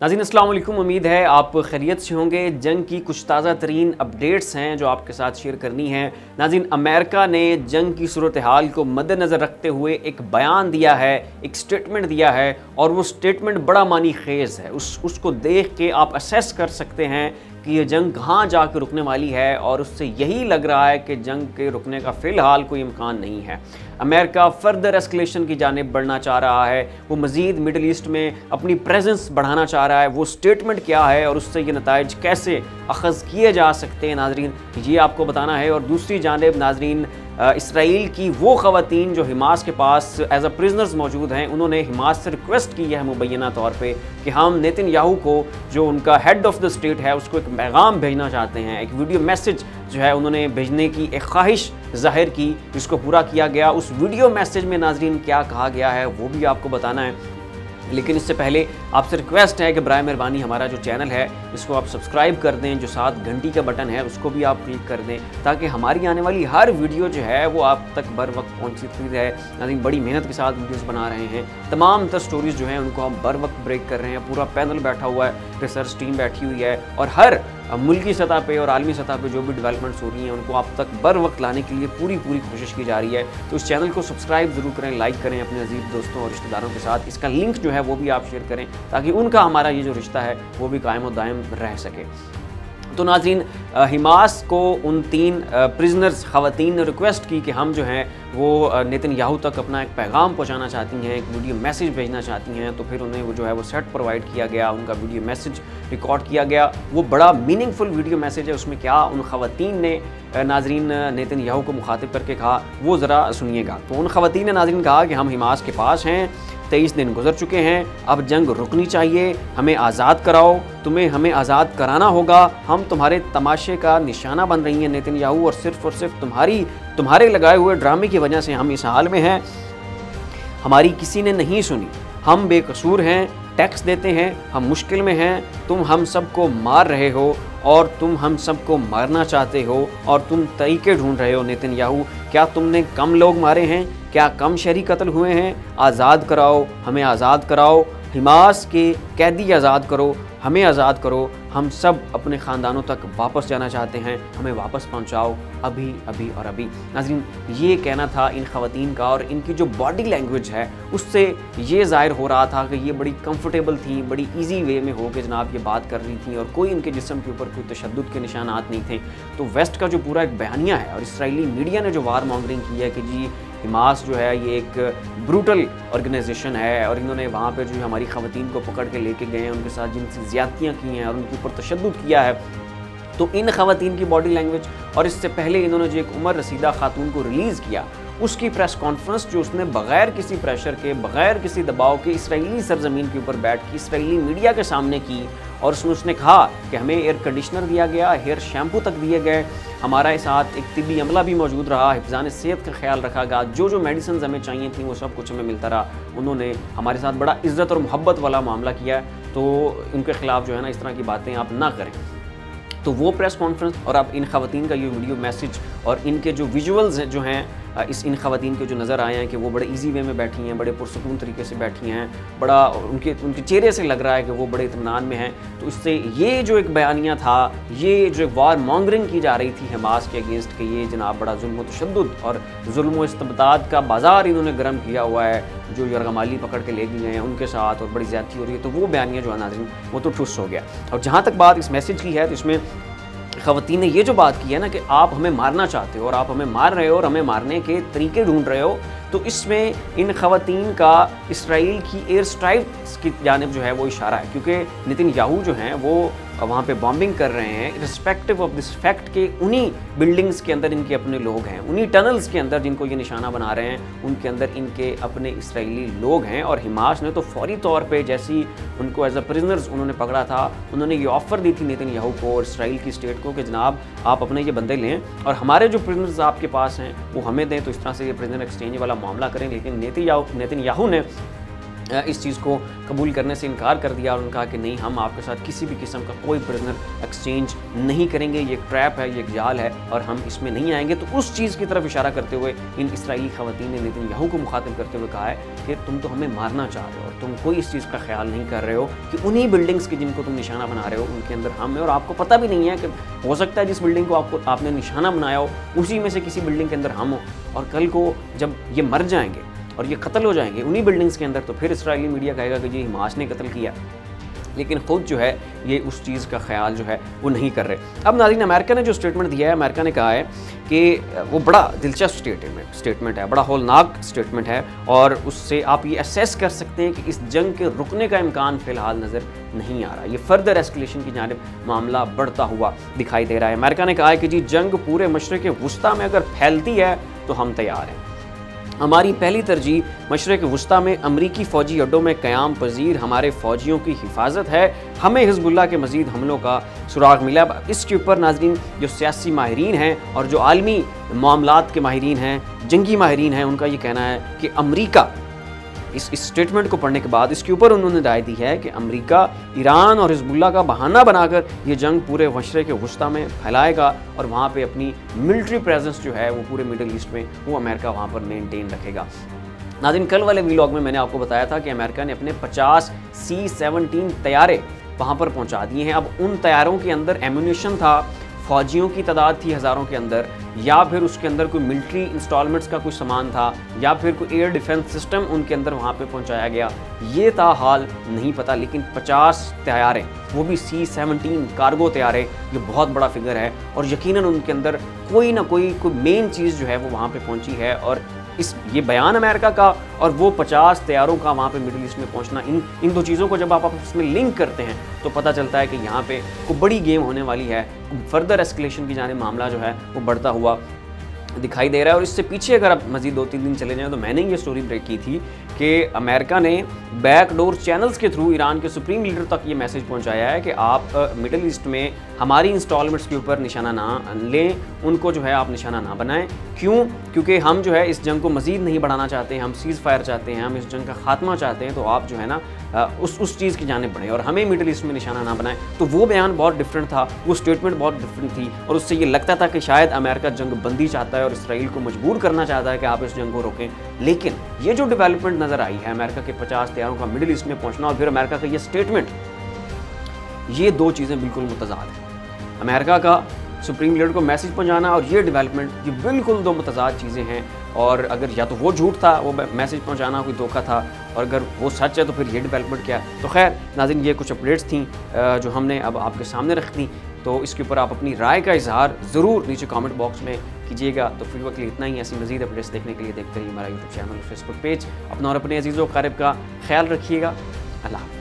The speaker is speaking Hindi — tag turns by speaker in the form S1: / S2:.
S1: नाज़रीन अस्सलाम वालेकुम, उम्मीद है आप खैरियत से होंगे। जंग की कुछ ताज़ा तरीन अपडेट्स हैं जो आपके साथ शेयर करनी है। नाज़रीन, अमेरिका ने जंग की सूरत हाल को मद्देनज़र रखते हुए एक बयान दिया है, एक स्टेटमेंट दिया है और वो स्टेटमेंट बड़ा मानी खेज़ है। उसको देख के आप असेस कर सकते हैं कि ये जंग कहाँ जाकर रुकने वाली है और उससे यही लग रहा है कि जंग के रुकने का फ़िलहाल कोई इम्कान नहीं है। अमेरिका फर्दर एस्केलेशन की जानिब बढ़ना चाह रहा है, वो मज़ीद मिडल ईस्ट में अपनी प्रेजेंस बढ़ाना चाह रहा है। वो स्टेटमेंट क्या है और उससे ये नताइज कैसे अखज़ किए जा सकते हैं, नाज़रीन ये आपको बताना है। और दूसरी जानिब नाज़रीन, इसराइल की वो ख़वातीन जो हमास के पास एज अ प्रिजनर्स मौजूद हैं, उन्होंने हमास से रिक्वेस्ट की है मुबैना तौर पे कि हम नेतन्याहू को, जो उनका हेड ऑफ़ द स्टेट है, उसको एक पैगाम भेजना चाहते हैं। एक वीडियो मैसेज जो है उन्होंने भेजने की एक ख्वाहिश ज़ाहिर की, जिसको पूरा किया गया। उस वीडियो मैसेज में नाज़रीन क्या कहा गया है वो भी आपको बताना है। लेकिन इससे पहले आपसे रिक्वेस्ट है कि बराए मेहरबानी हमारा जो चैनल है इसको आप सब्सक्राइब कर दें, जो साथ घंटी का बटन है उसको भी आप क्लिक कर दें, ताकि हमारी आने वाली हर वीडियो जो है वो आप तक बर वक्त पहुँचती रहे। नाज़रीन, बड़ी मेहनत के साथ वीडियोज़ बना रहे हैं, तमाम तर स्टोरीज़ जो हैं उनको हम बर वक्त ब्रेक कर रहे हैं। पूरा पैनल बैठा हुआ है, रिसर्च टीम बैठी हुई है और हर मुल्की सतह पे और आलमी सतह पे जो भी डेवलपमेंट्स हो रही हैं उनको आप तक बर वक्त लाने के लिए पूरी कोशिश की जा रही है। तो इस चैनल को सब्सक्राइब ज़रूर करें, लाइक करें अपने अजीज़ दोस्तों और रिश्तेदारों के साथ। इसका लिंक जो है वो भी आप शेयर करें ताकि उनका हमारा ये जो रिश्ता है वो भी कायम और दायम रह सके। तो नाज़रीन, हमास को उन 3 प्रिजनर्स ख़वातीन ने रिक्वेस्ट की कि हम जो हैं वो नेतन्याहू तक अपना एक पैगाम पहुंचाना चाहती हैं, एक वीडियो मैसेज भेजना चाहती हैं। तो फिर उन्हें वो जो है वो सेट प्रोवाइड किया गया, उनका वीडियो मैसेज रिकॉर्ड किया गया। वो बड़ा मीनिंगफुल वीडियो मैसेज है। उसमें क्या उन ख़वातीन ने नाज़रीन नेतन्याहू को मुखातिब करके कहा वो ज़रा सुनिएगा। तो उन ख़वातीन ने नाज़रीन कहा कि हम हमास के पास हैं, 23 दिन गुजर चुके हैं, अब जंग रुकनी चाहिए, हमें आज़ाद कराओ, तुम्हें हमें आज़ाद कराना होगा। हम तुम्हारे तमाशे का निशाना बन रही हैं नेतन्याहू, और सिर्फ तुम्हारे लगाए हुए ड्रामे की वजह से हम इस हाल में हैं। हमारी किसी ने नहीं सुनी, हम बेकसूर हैं, टैक्स देते हैं, हम मुश्किल में हैं, तुम हम सबको मार रहे हो और तुम हम सबको मारना चाहते हो और तुम तरीके ढूंढ रहे हो नेतन्याहू। क्या तुमने कम लोग मारे हैं? क्या कम शहरी कत्ल हुए हैं? आज़ाद कराओ, हमें आज़ाद कराओ, हमास के कैदी आज़ाद करो, हमें आज़ाद करो। हम सब अपने ख़ानदानों तक वापस जाना चाहते हैं, हमें वापस पहुंचाओ अभी अभी और अभी। नाज़रीन, ये कहना था इन ख़वातीन का और इनकी जो बॉडी लैंग्वेज है उससे ये ज़ाहिर हो रहा था कि ये बड़ी कंफर्टेबल थी, बड़ी इजी वे में हो के जनाब ये बात कर रही थी और कोई इनके जिस्म के ऊपर कोई तशद्दुद के निशानात नहीं थे। तो वेस्ट का जो पूरा एक बयानिया है और इसराइली मीडिया ने जो वार मॉन्गरिंग की है कि जी हमास जो है ये एक ब्रूटल ऑर्गेनाइजेशन है और इन्होंने वहाँ पे जो हमारी ख़वातीन को पकड़ के लेके गए हैं, उनके साथ जिनसी ज़्यादतियाँ की हैं और उनके ऊपर तशद्दुद किया है। तो इन ख़वातीन की बॉडी लैंग्वेज और इससे पहले इन्होंने जो एक उमर रसीदा खातून को रिलीज़ किया, उसकी प्रेस कॉन्फ्रेंस जो उसने बग़ैर किसी प्रेशर के, बग़ैर किसी दबाव के इसराइली सरजमीन के ऊपर बैठ के इसराइली मीडिया के सामने की, और उसने कहा कि हमें एयर कंडीशनर दिया गया, हेयर शैम्पू तक दिए गए, हमारे साथ एक तिब्बी अमला भी मौजूद रहा, हिफ़्ज़ान सेहत का ख्याल रखा गया, जो मेडिसिन हमें चाहिए थी वो सब कुछ हमें मिलता रहा। उन्होंने हमारे साथ बड़ा इज़्ज़त और मोहब्बत वाला मामला किया। तो उनके ख़िलाफ़ जो है ना इस तरह की बातें आप ना करें। तो वो प्रेस कॉन्फ्रेंस और अब इन ख़वातीन का ये वीडियो मैसेज और इनके जो विजुअल्स जो हैं इस इन ख़वातीन के जो नज़र आए हैं कि वो बड़े इजी वे में बैठी हैं, बड़े पुरसकून तरीके से बैठी हैं, बड़ा उनके चेहरे से लग रहा है कि वो बड़े इत्मीनान में हैं। तो इससे ये जो एक बयानिया था, ये जो वार मॉन्गरिंग की जा रही थी हमास के अगेंस्ट कि ये जनाब बड़ा जुल्म व तशद्दुद और जुल्म व इस्तिबदाद का बाज़ार इन्होंने गर्म किया हुआ है, जो यरगमाली पकड़ के ले गए हैं उनके साथ और बड़ी ज़्यादती हो रही है। तो वो बयानिया जो है नाज़रीन वो तो ठुस हो गया। और जहाँ तक बात इस मैसेज की है तो इसमें ख़वातीन ने ये जो बात की है ना कि आप हमें मारना चाहते हो और आप हमें मार रहे हो और हमें मारने के तरीके ढूंढ रहे हो, तो इसमें इन ख़वातीन का इसराइल की एयर स्ट्राइक्स की जानिब जो है वो इशारा है, क्योंकि नेतन्याहू जो हैं वो वहाँ पे बॉम्बिंग कर रहे हैं रिस्पेक्टिव ऑफ दिस फैक्ट के उन्हीं बिल्डिंग्स के अंदर इनके अपने लोग हैं, उन्हीं टनल्स के अंदर जिनको ये निशाना बना रहे हैं उनके अंदर इनके अपने इसराइली लोग हैं। और हमास ने तो फौरी तौर पे जैसी उनको एज अ प्रिजनर्स उन्होंने पकड़ा था, उन्होंने ये ऑफ़र दी थी नेतन्याहू को और इसराइल की स्टेट को कि जनाब आप अपने ये बंदे लें और हमारे जो प्रिजनर्स आपके पास हैं वो हमें दें, तो इस तरह से ये प्रिजनर एक्सचेंज वाला मामला करें। लेकिन नेतन्याहू ने इस चीज़ को कबूल करने से इनकार कर दिया और उन्होंने कहा कि नहीं, हम आपके साथ किसी भी किस्म का कोई प्रिजनर एक्सचेंज नहीं करेंगे, ये एक ट्रैप है, ये एक जाल है और हम इसमें नहीं आएंगे। तो उस चीज़ की तरफ इशारा करते हुए इन इसराइली ख़वातीन ने नेतन्याहू को मुखातिब करते हुए कहा है कि तुम तो हमें मारना चाह रहे हो और तुम कोई इस चीज़ का ख्याल नहीं कर रहे हो कि उन्हीं बिल्डिंग्स की जिनको तुम निशाना बना रहे हो उनके अंदर हम हैं, और आपको पता भी नहीं है कि हो सकता है जिस बिल्डिंग को आपने निशाना बनाया हो उसी में से किसी बिल्डिंग के अंदर हम हो, और कल को जब ये मर जाएंगे और ये कत्ल हो जाएंगे उन्हीं बिल्डिंग्स के अंदर, तो फिर इसराइली मीडिया कहेगा कि ये हमास ने कत्ल किया। लेकिन खुद जो है ये उस चीज़ का ख्याल जो है वो नहीं कर रहे। अब नाज़रीन, अमेरिका ने जो स्टेटमेंट दिया है, अमेरिका ने कहा है कि वो बड़ा दिलचस्प स्टेटमेंट है, बड़ा होलनाक स्टेटमेंट है, और उससे आप ये असेस कर सकते हैं कि इस जंग के रुकने का इम्कान फ़िलहाल नज़र नहीं आ रहा। ये फर्दर एस्केलेशन की जानिब मामला बढ़ता हुआ दिखाई दे रहा है। अमेरिका ने कहा है कि जी जंग पूरे मशरिक़ वुस्ता में अगर फैलती है तो हम तैयार हैं। हमारी पहली तरजीह मशरिक़ वुस्ता में अमरीकी फ़ौजी अड्डों में क़याम पजीर हमारे फ़ौजियों की हिफाजत है। हमें हिज़्बुल्लाह के मज़ीद हमलों का सुराग मिला। इसके ऊपर नाज़रीन जो सियासी माहिरीन हैं और जो आलमी मामलात के माहिरीन हैं, जंगी माहिरीन हैं, उनका ये कहना है कि अमरीका इस स्टेटमेंट को पढ़ने के बाद इसके ऊपर उन्होंने राय दी है कि अमेरिका ईरान और हिज़्बुल्लाह का बहाना बनाकर ये जंग पूरे मशरिक़ वुस्ता में फैलाएगा और वहाँ पे अपनी मिलिट्री प्रेजेंस जो है वो पूरे मिडल ईस्ट में वो अमेरिका वहाँ पर मेंटेन रखेगा। नाज़रीन, कल वाले व्लॉग में मैंने आपको बताया था कि अमेरिका ने अपने 50 C-17 तैयारे वहाँ पर पहुँचा दिए हैं। अब उन तैयारों के अंदर एम्यूनेशन था, फ़ौजियों की तादाद थी हज़ारों के अंदर, या फिर उसके अंदर कोई मिलिट्री इंस्टॉलमेंट्स का कुछ सामान था, या फिर कोई एयर डिफेंस सिस्टम उनके अंदर वहाँ पे पहुँचाया गया, ये था हाल नहीं पता। लेकिन 50 तैयारे, वो भी C-17 कार्गो तैयारे, ये बहुत बड़ा फिगर है और यकीनन उनके अंदर कोई ना कोई मेन चीज़ जो है वो वहाँ पे पहुँची है। और ये बयान अमेरिका का और वो 50 तैयारों का वहाँ पे मिडिल ईस्ट में पहुँचना, इन दो चीज़ों को जब आप इसमें लिंक करते हैं तो पता चलता है कि यहाँ पे कोई बड़ी गेम होने वाली है। फर्दर एस्केलेशन की जाने मामला जो है वो बढ़ता हुआ दिखाई दे रहा है। और इससे पीछे अगर आप मज़ीद 2-3 दिन चले जाएँ तो मैंने ये स्टोरी ब्रेक की थी कि अमेरिका ने बैकडोर चैनल्स के थ्रू ईरान के सुप्रीम लीडर तक ये मैसेज पहुंचाया है कि आप मिडिल ईस्ट में हमारी इंस्टॉलमेंट्स के ऊपर निशाना ना लें, उनको जो है आप निशाना ना बनाएं। क्यों? क्योंकि हम जो है इस जंग को मज़ीद नहीं बढ़ाना चाहते हैं, हम सीज़ फायर चाहते हैं, हम इस जंग का खात्मा चाहते हैं। तो आप जो है ना उस चीज़ की जानिब बढ़ें और हमें मिडिल ईस्ट में निशाना ना बनाएं। तो वो बयान बहुत डिफरेंट था, वो स्टेटमेंट बहुत डिफरेंट थी और उससे ये लगता था कि शायद अमेरिका जंग बंदी चाहता है और इसराइल को मजबूर करना चाहता है कि आप इस जंग को रोकें। लेकिन ये जो डेवलपमेंट नज़र आई है, अमेरिका के 50 तैयारों का मिडिल ईस्ट में पहुंचना और फिर अमेरिका का ये स्टेटमेंट, ये दो चीज़ें बिल्कुल मुतज़ाद हैं। अमेरिका का सुप्रीम लीडर को मैसेज पहुंचाना और ये डेवलपमेंट, ये बिल्कुल दो मुतज़ाद चीज़ें हैं। और अगर या तो वो झूठ था, वो मैसेज पहुंचाना कोई धोखा था, और अगर वो सच है तो फिर ये डेवलपमेंट क्या है। तो खैर नाज़रीन, ये कुछ अपडेट्स थी जो हमने अब आपके सामने रख दी। तो इसके ऊपर आप अपनी राय का इजहार ज़रूर नीचे कमेंट बॉक्स में कीजिएगा। तो फिर वक्त इतना ही। ऐसी मज़ीद अपडेट्स देखने के लिए देखते रहिए हमारा यूट्यूब चैनल और फेसबुक पेज। अपना और अपने अजीज़ों क़रीब का ख्याल रखिएगा। अल्लाह।